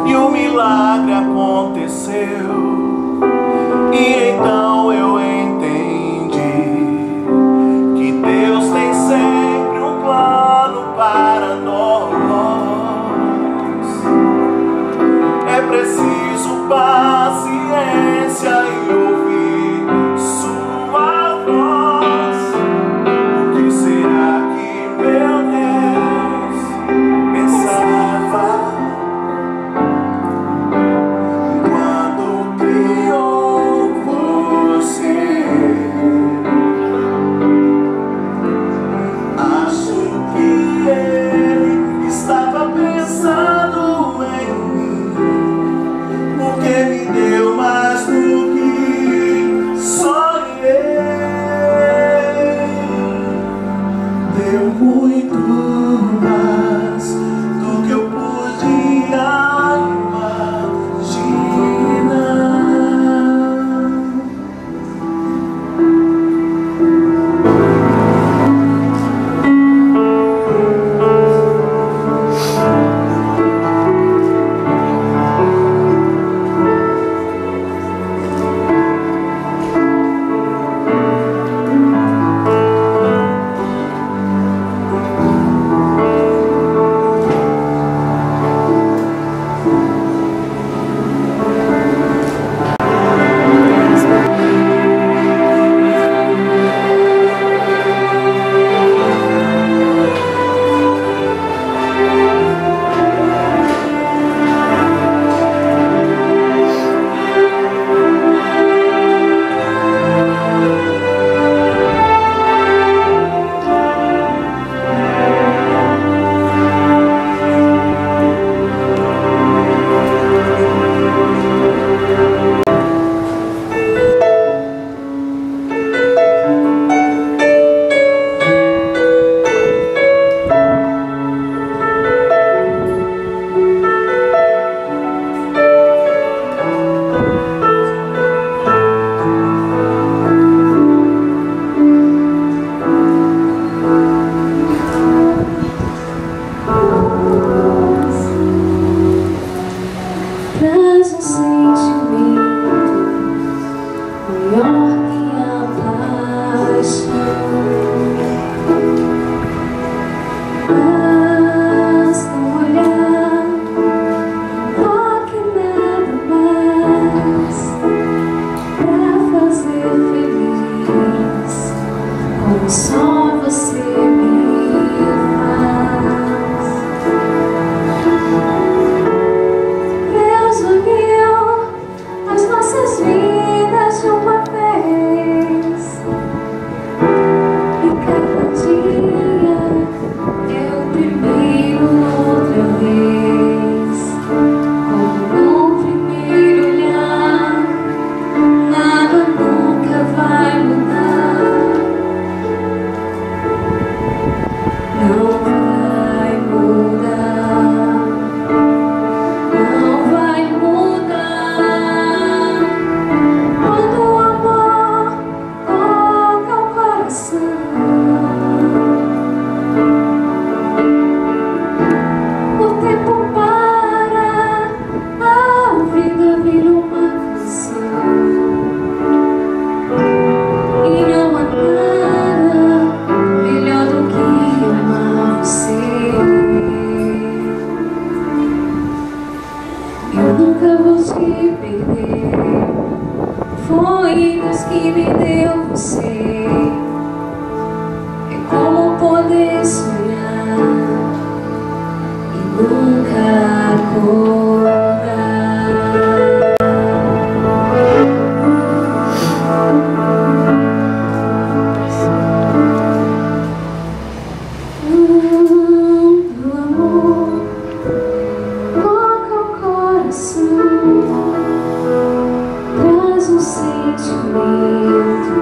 e o milagre aconteceu. E então eu entendi que Deus tem sempre um plano para nós. É preciso paciência e ouvir sua voz. O que será que meu Deus pensava quando criou você? Acho que Ele estava pensando em mim, porque me deu mais do que sonhei. Deu muito mais do que eu podia imaginar. Traz um sentimento maior que a paixão. Basta um olhar, um toque, nada mais, pra fazer feliz, como só você me faz. Deus uniu as nossas vidas de uma vez, e cada dia é o primeiro outra vez. Como no primeiro olhar, nada nunca vai mudar. Não vai mudar. Não vai mudar. Quando o amor toca o coração, o tempo para, a vida vira uma canção. E não há nada melhor do que amar você. Eu nunca vou te perder. Foi Deus que me deu você. É como poder sonhar e nunca acordar. Quando o amor toca o coração, traz um sentimento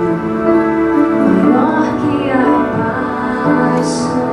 maior que a paixão.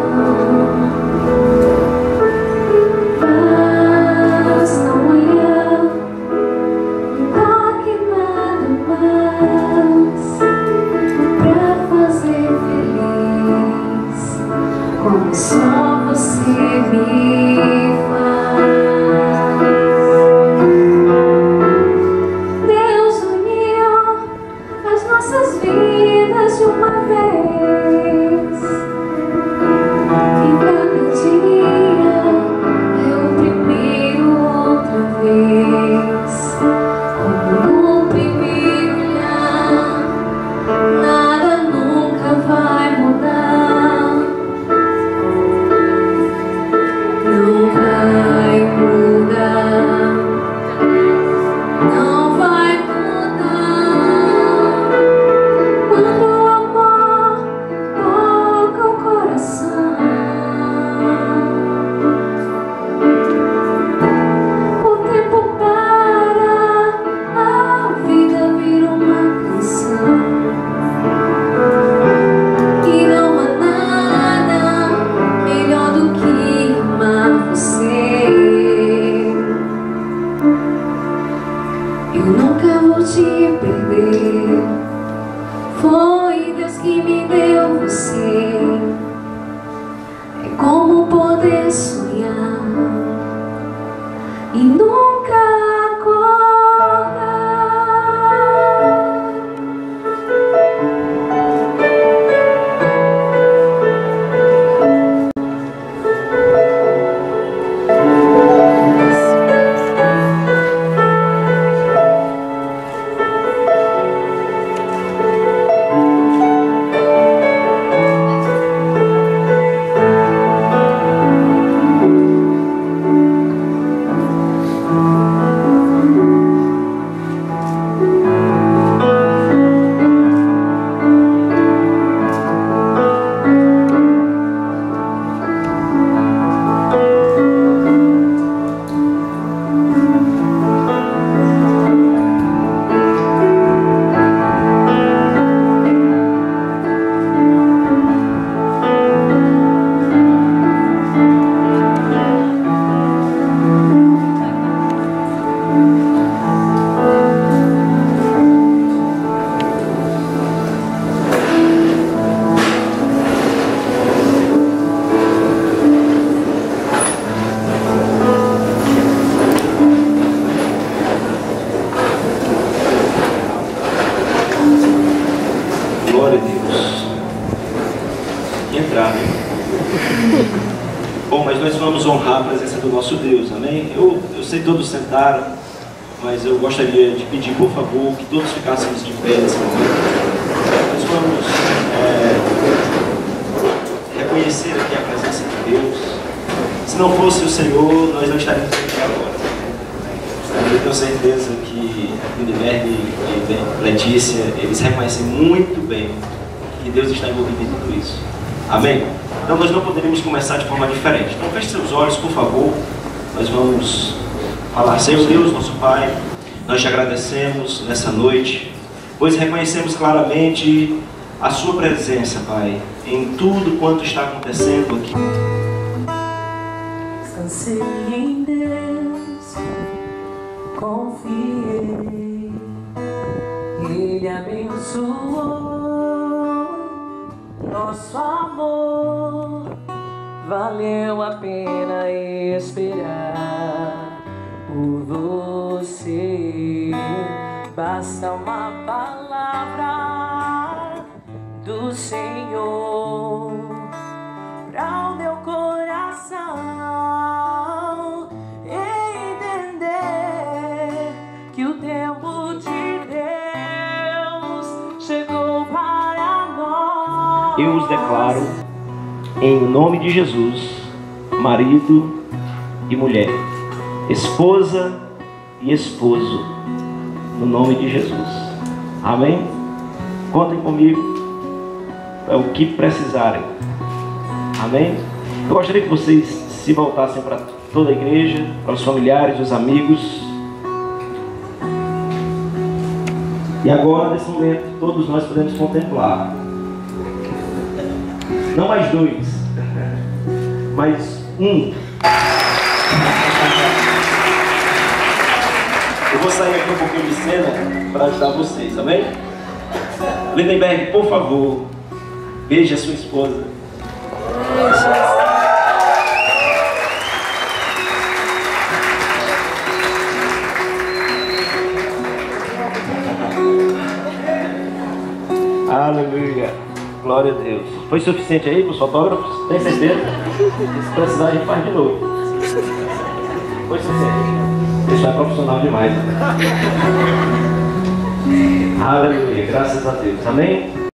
medo de perder. Foi Deus que me deu você. É como poder sonhar e nunca acordar. Glória a Deus. E entrar, né? Bom, mas nós vamos honrar a presença do nosso Deus, amém? Eu sei que todos sentaram, mas eu gostaria de pedir, por favor, que todos ficássemos de pé nesse momento. Nós vamos reconhecer aqui a presença de Deus. Se não fosse o Senhor, nós não estaríamos aqui agora. Eu tenho certeza que Lindenberg e Letícia, eles reconhecem muito bem que Deus está envolvido em tudo isso. Amém? Então nós não poderíamos começar de forma diferente. Então feche seus olhos, por favor. Nós vamos falar: Senhor Deus, nosso Pai, nós te agradecemos nessa noite, pois reconhecemos claramente a sua presença, Pai, em tudo quanto está acontecendo aqui. Descansei em Deus, confiei, Ele abençoou nosso amor. Valeu a pena esperar por você. Basta uma palavra do Senhor para o meu coração entender que o tempo de Deus chegou para nós. Eu os declaro, em nome de Jesus, marido e mulher, esposa e esposo, no nome de Jesus. Amém? Contem comigo, é o que precisarem. Amém? Eu gostaria que vocês se voltassem para toda a igreja, para os familiares, os amigos. E agora, nesse momento, todos nós podemos contemplar. Não mais dois, mas um. Eu vou sair aqui um pouquinho de cena para ajudar vocês, amém? Lindenberg, por favor, beije a sua esposa. Aleluia. Glória a Deus. Foi suficiente aí para os fotógrafos? Tem certeza? Se precisar, a gente faz de novo. Foi suficiente. Isso é profissional demais. Aleluia. Graças a Deus. Amém?